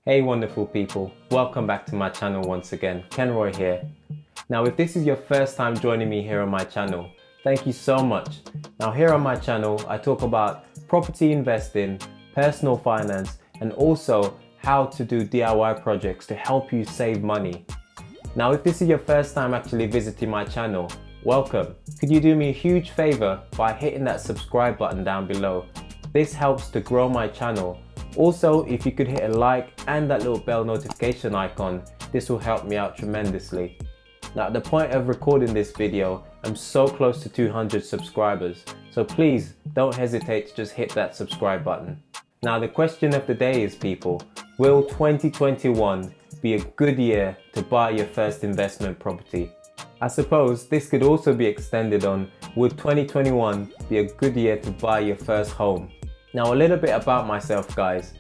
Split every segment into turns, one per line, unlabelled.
Hey wonderful people, welcome back to my channel once again. Kenroy here. Now if this is your first time joining me here on my channel, thank you so much. Now here on my channel I talk about property investing, personal finance, and also how to do DIY projects to help you save money. Now if this is your first time actually visiting my channel, welcome. Could you do me a huge favor by hitting that subscribe button down below? This helps to grow my channel. Also, if you could hit a like and that little bell notification icon, this will help me out tremendously. Now at the point of recording this video, I'm so close to 200 subscribers, so please don't hesitate to just hit that subscribe button. Now the question of the day is, people, will 2021 be a good year to buy your first investment property? I suppose this could also be extended on, would 2021 be a good year to buy your first home? Now a little bit about myself, guys.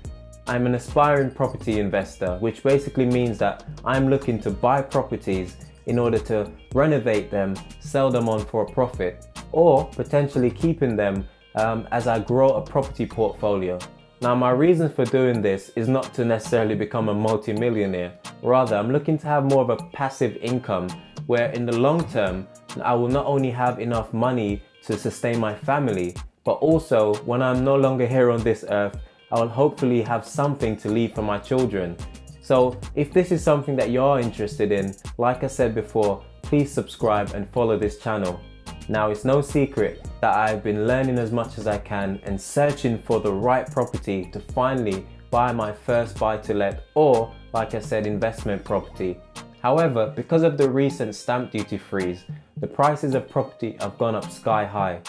I'm an aspiring property investor, which basically means that I'm looking to buy properties in order to renovate them, sell them on for a profit, or potentially keeping them as I grow a property portfolio. Now my reason for doing this is not to necessarily become a multi-millionaire. Rather, I'm looking to have more of a passive income where in the long term, I will not only have enough money to sustain my family, but also when I'm no longer here on this earth, I will hopefully have something to leave for my children. So if this is something that you're interested in, like I said before, please subscribe and follow this channel. Now it's no secret that I've been learning as much as I can and searching for the right property to finally buy my first buy-to-let or, like I said, investment property. However, because of the recent stamp duty freeze, the prices of property have gone up sky high.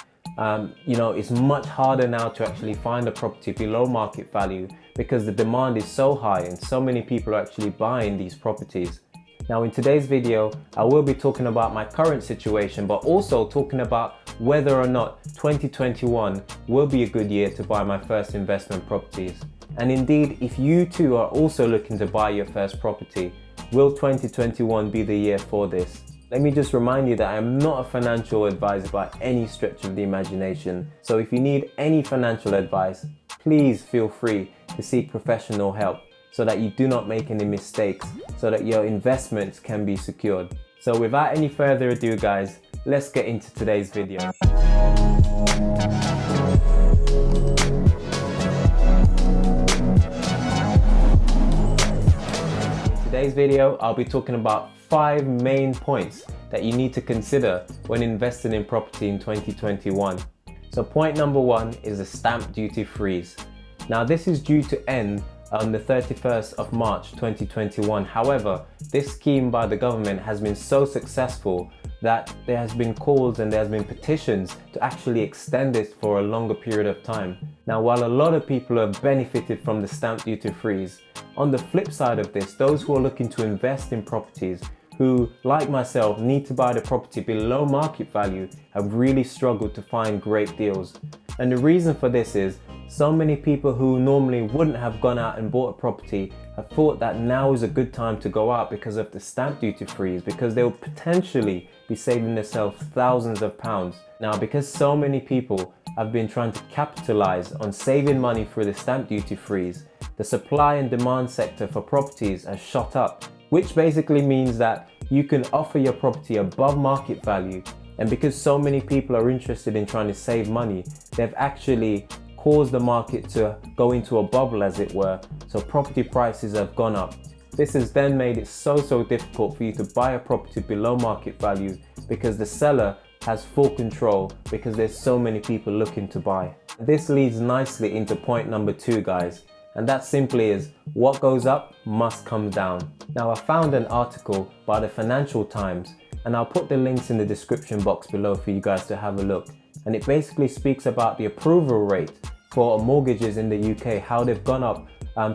It's much harder now to actually find a property below market value because the demand is so high and so many people are actually buying these properties. Now in today's video, I will be talking about my current situation, but also talking about whether or not 2021 will be a good year to buy my first investment properties. And indeed, if you too are also looking to buy your first property, will 2021 be the year for this? Let me just remind you that I am not a financial advisor by any stretch of the imagination. So if you need any financial advice, please feel free to seek professional help so that you do not make any mistakes, so that your investments can be secured. So without any further ado, guys, let's get into today's video. In today's video, I'll be talking about 5 main points that you need to consider when investing in property in 2021. So point number 1 is the stamp duty freeze. Now this is due to end on the 31st of March 2021. However, this scheme by the government has been so successful that there has been calls and there has been petitions to actually extend this for a longer period of time. Now while a lot of people have benefited from the stamp duty freeze, on the flip side of this, those who are looking to invest in properties who, like myself, need to buy the property below market value have really struggled to find great deals. And the reason for this is so many people who normally wouldn't have gone out and bought a property have thought that now is a good time to go out because of the stamp duty freeze, because they'll potentially be saving themselves thousands of pounds. Now because so many people have been trying to capitalize on saving money through the stamp duty freeze, the supply and demand sector for properties has shot up, which basically means that you can offer your property above market value. And because so many people are interested in trying to save money, they've actually caused the market to go into a bubble, as it were, so property prices have gone up. This has then made it so difficult for you to buy a property below market value because the seller has full control because there's so many people looking to buy. This leads nicely into point number 2, guys, and that simply is what goes up must come down. Now I found an article by the Financial Times, and I'll put the links in the description box below for you guys to have a look. And it basically speaks about the approval rate for mortgages in the UK, how they've gone up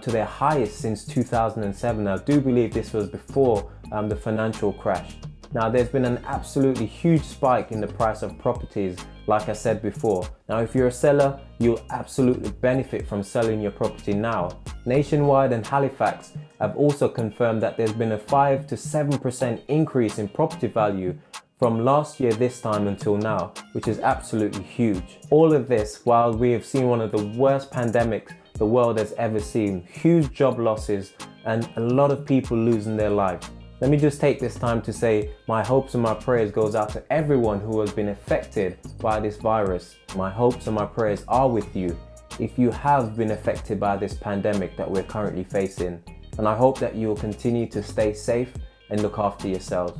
to their highest since 2007. I do believe this was before the financial crash. Now there's been an absolutely huge spike in the price of properties, like I said before. Now if you're a seller, you'll absolutely benefit from selling your property now. Nationwide and Halifax have also confirmed that there's been a 5 to 7% increase in property value from last year this time until now, which is absolutely huge. All of this while we have seen one of the worst pandemics the world has ever seen, huge job losses, and a lot of people losing their lives. Let me just take this time to say my hopes and my prayers goes out to everyone who has been affected by this virus. My hopes and my prayers are with you if you have been affected by this pandemic that we're currently facing. And I hope that you will continue to stay safe and look after yourselves.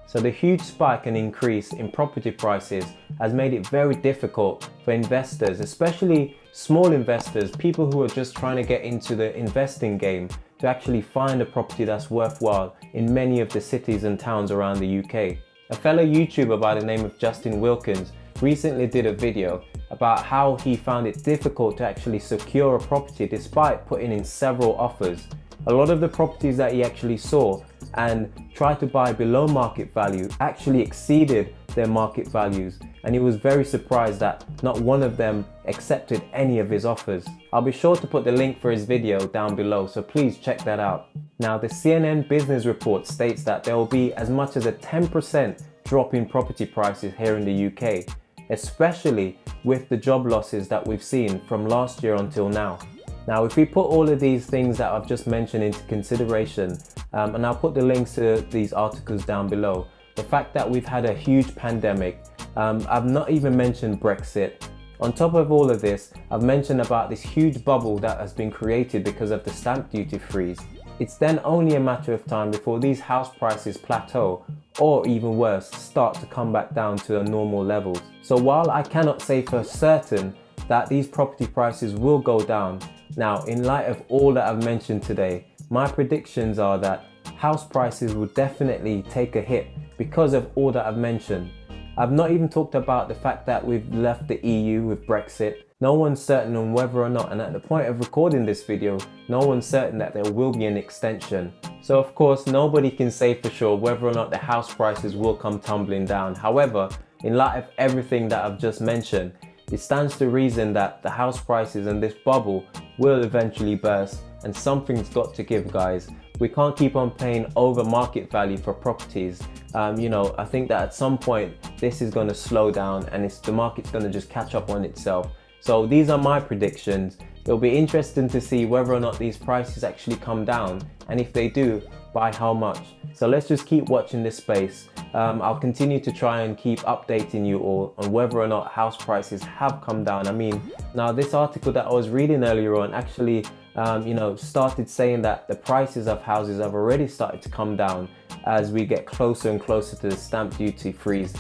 So the huge spike and increase in property prices has made it very difficult for investors, especially small investors, people who are just trying to get into the investing game, to actually find a property that's worthwhile in many of the cities and towns around the UK. A fellow YouTuber by the name of Justin Wilkins recently did a video about how he found it difficult to actually secure a property despite putting in several offers. A lot of the properties that he actually saw and tried to buy below market value actually exceeded their market values, and he was very surprised that not one of them accepted any of his offers. I'll be sure to put the link for his video down below, so please check that out. Now, the CNN business report states that there will be as much as a 10% drop in property prices here in the UK, especially with the job losses that we've seen from last year until now. Now, if we put all of these things that I've just mentioned into consideration, and I'll put the links to these articles down below, the fact that we've had a huge pandemic, I've not even mentioned Brexit. On top of all of this, I've mentioned about this huge bubble that has been created because of the stamp duty freeze. It's then only a matter of time before these house prices plateau, or even worse, start to come back down to normal levels. So while I cannot say for certain that these property prices will go down, now in light of all that I've mentioned today, my predictions are that house prices will definitely take a hit because of all that I've mentioned. I've not even talked about the fact that we've left the EU with Brexit. No one's certain on whether or not, and at the point of recording this video, no one's certain that there will be an extension. So of course, nobody can say for sure whether or not the house prices will come tumbling down. However, in light of everything that I've just mentioned, it stands to reason that the house prices and this bubble will eventually burst, and something's got to give, guys. We can't keep on paying over market value for properties. I think that at some point this is going to slow down, and the market's going to just catch up on itself. So these are my predictions. It'll be interesting to see whether or not these prices actually come down, and if they do, by how much. So let's just keep watching this space. I'll continue to try and keep updating you all on whether or not house prices have come down. I mean, now this article that I was reading earlier on actually started saying that the prices of houses have already started to come down as we get closer and closer to the stamp duty freeze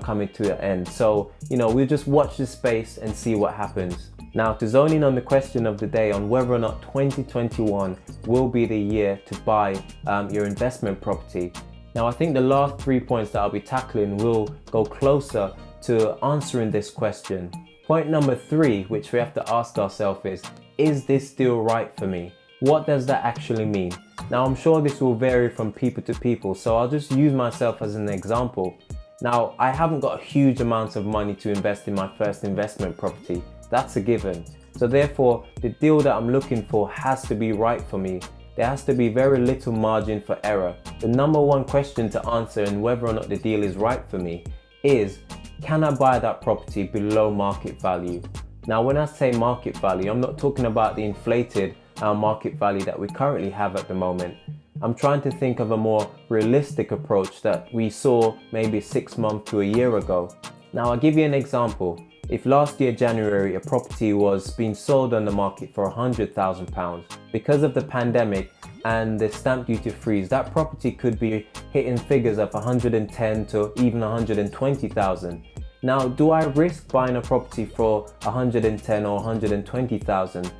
coming to an end. So, we'll just watch this space and see what happens. Now, to zone in on the question of the day on whether or not 2021 will be the year to buy your investment property. Now, I think the last 3 points that I'll be tackling will go closer to answering this question. Point number 3, which we have to ask ourselves is this deal right for me? What does that actually mean? Now, I'm sure this will vary from people to people, so I'll just use myself as an example. Now, I haven't got a huge amount of money to invest in my first investment property. That's a given. So therefore, the deal that I'm looking for has to be right for me. There has to be very little margin for error. The number one question to answer in whether or not the deal is right for me is, can I buy that property below market value? Now, when I say market value, I'm not talking about the inflated market value that we currently have at the moment. I'm trying to think of a more realistic approach that we saw maybe 6 months to a year ago. Now, I'll give you an example. If last year January a property was being sold on the market for £100,000, because of the pandemic and the stamp duty freeze, that property could be hitting figures of 110 to even 120,000. Now, do I risk buying a property for 110 or 120,000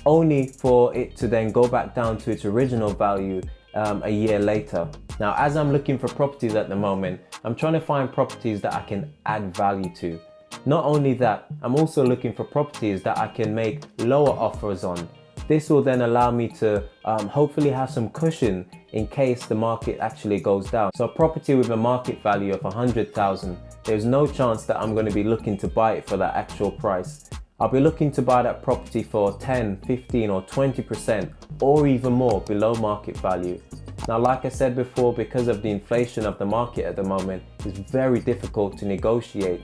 only for it to then go back down to its original value a year later? Now, as I'm looking for properties at the moment, I'm trying to find properties that I can add value to. Not only that, I'm also looking for properties that I can make lower offers on. This will then allow me to hopefully have some cushion in case the market actually goes down. So a property with a market value of 100,000, there's no chance that I'm going to be looking to buy it for that actual price. I'll be looking to buy that property for 10, 15 or 20% or even more below market value. Now, like I said before, because of the inflation of the market at the moment, it's very difficult to negotiate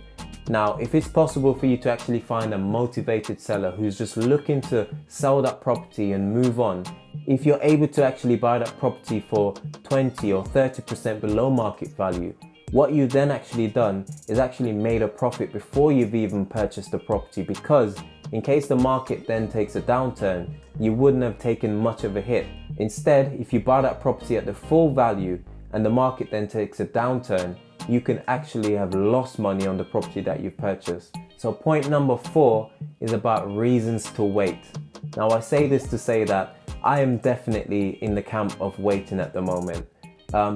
Now, if it's possible for you to actually find a motivated seller who's just looking to sell that property and move on, if you're able to actually buy that property for 20 or 30% below market value, what you've then actually done is actually made a profit before you've even purchased the property, because in case the market then takes a downturn, you wouldn't have taken much of a hit. Instead, if you buy that property at the full value and the market then takes a downturn, you can actually have lost money on the property that you've purchased. So point number 4 is about reasons to wait. Now, I say this to say that I am definitely in the camp of waiting at the moment.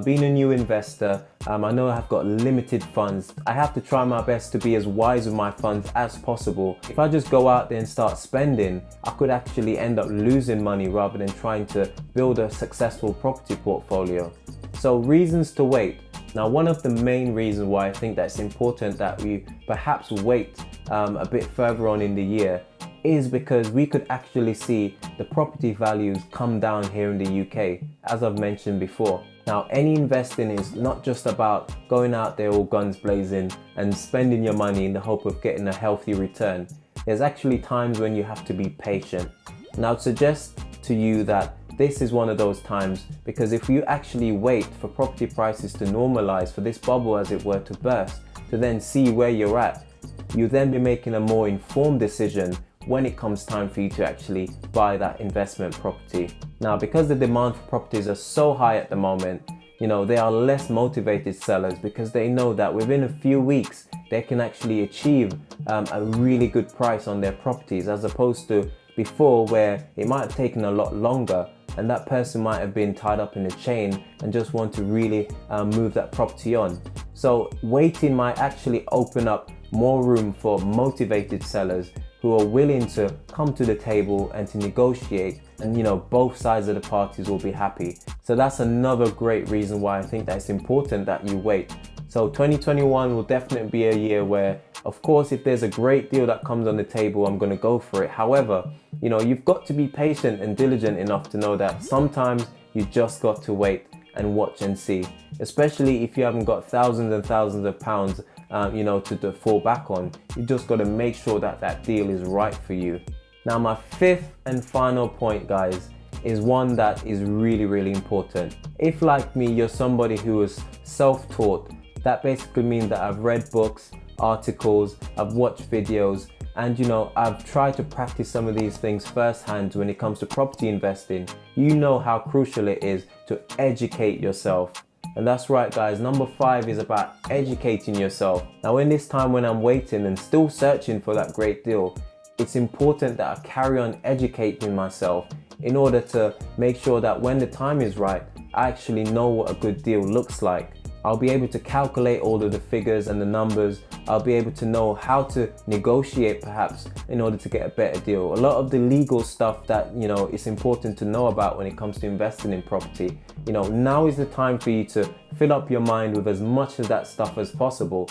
Being a new investor, I know I've got limited funds. I have to try my best to be as wise with my funds as possible. If I just go out there and start spending, I could actually end up losing money rather than trying to build a successful property portfolio. So reasons to wait. Now, one of the main reasons why I think that it's important that we perhaps wait a bit further on in the year is because we could actually see the property values come down here in the UK, as I've mentioned before. Now, any investing is not just about going out there all guns blazing and spending your money in the hope of getting a healthy return. There's actually times when you have to be patient. And I would suggest to you that this is one of those times, because if you actually wait for property prices to normalize, for this bubble as it were to burst, to then see where you're at, you then be making a more informed decision when it comes time for you to actually buy that investment property. Now, because the demand for properties are so high at the moment, there are less motivated sellers because they know that within a few weeks they can actually achieve a really good price on their properties, as opposed to before where it might have taken a lot longer and that person might have been tied up in a chain and just want to really move that property on. So waiting might actually open up more room for motivated sellers who are willing to come to the table and to negotiate, and both sides of the parties will be happy. So that's another great reason why I think that it's important that you wait. So 2021 will definitely be a year where, of course, if there's a great deal that comes on the table, I'm going to go for it. However, you've got to be patient and diligent enough to know that sometimes you just got to wait and watch and see, especially if you haven't got thousands and thousands of pounds to fall back on. You just got to make sure that that deal is right for you. Now, my 5th and final point, guys, is one that is really, really important. If, like me, you're somebody who is self-taught, that basically means that I've read books, articles, I've watched videos, and I've tried to practice some of these things firsthand when it comes to property investing. You know how crucial it is to educate yourself. And that's right, guys. Number 5 is about educating yourself. Now, in this time when I'm waiting and still searching for that great deal, it's important that I carry on educating myself in order to make sure that when the time is right, I actually know what a good deal looks like. I'll be able to calculate all of the figures and the numbers. I'll be able to know how to negotiate perhaps in order to get a better deal. A lot of the legal stuff that, it's important to know about when it comes to investing in property. Now is the time for you to fill up your mind with as much of that stuff as possible.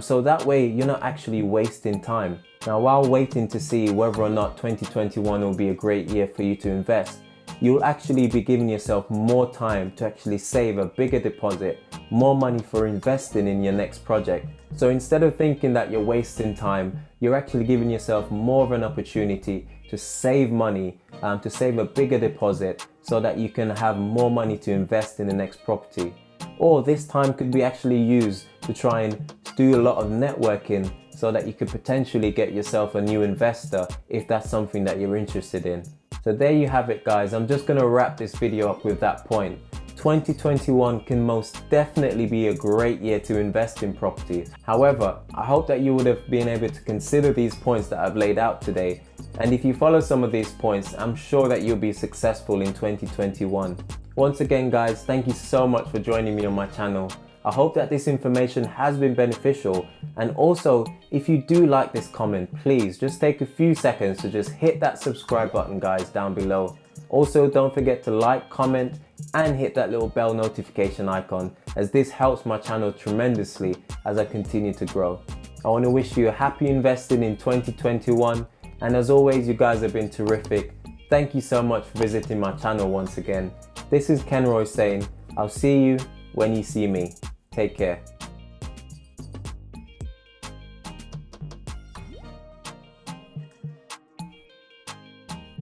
So that way you're not actually wasting time. Now, while waiting to see whether or not 2021 will be a great year for you to invest, you'll actually be giving yourself more time to actually save a bigger deposit, more money for investing in your next project. So instead of thinking that you're wasting time, you're actually giving yourself more of an opportunity to save money, to save a bigger deposit so that you can have more money to invest in the next property. Or this time could be actually used to try and do a lot of networking so that you could potentially get yourself a new investor if that's something that you're interested in. So there you have it, guys. I'm just going to wrap this video up with that point. 2021 can most definitely be a great year to invest in properties. However, I hope that you would have been able to consider these points that I've laid out today. And if you follow some of these points, I'm sure that you'll be successful in 2021. Once again, guys, thank you so much for joining me on my channel. I hope that this information has been beneficial, and also if you do like this comment, please just take a few seconds to just hit that subscribe button, guys, down below. Also, don't forget to like, comment and hit that little bell notification icon, as this helps my channel tremendously as I continue to grow. I want to wish you a happy investing in 2021, and as always, you guys have been terrific. Thank you so much for visiting my channel once again. This is Ken Roy saying, I'll see you when you see me. Take care.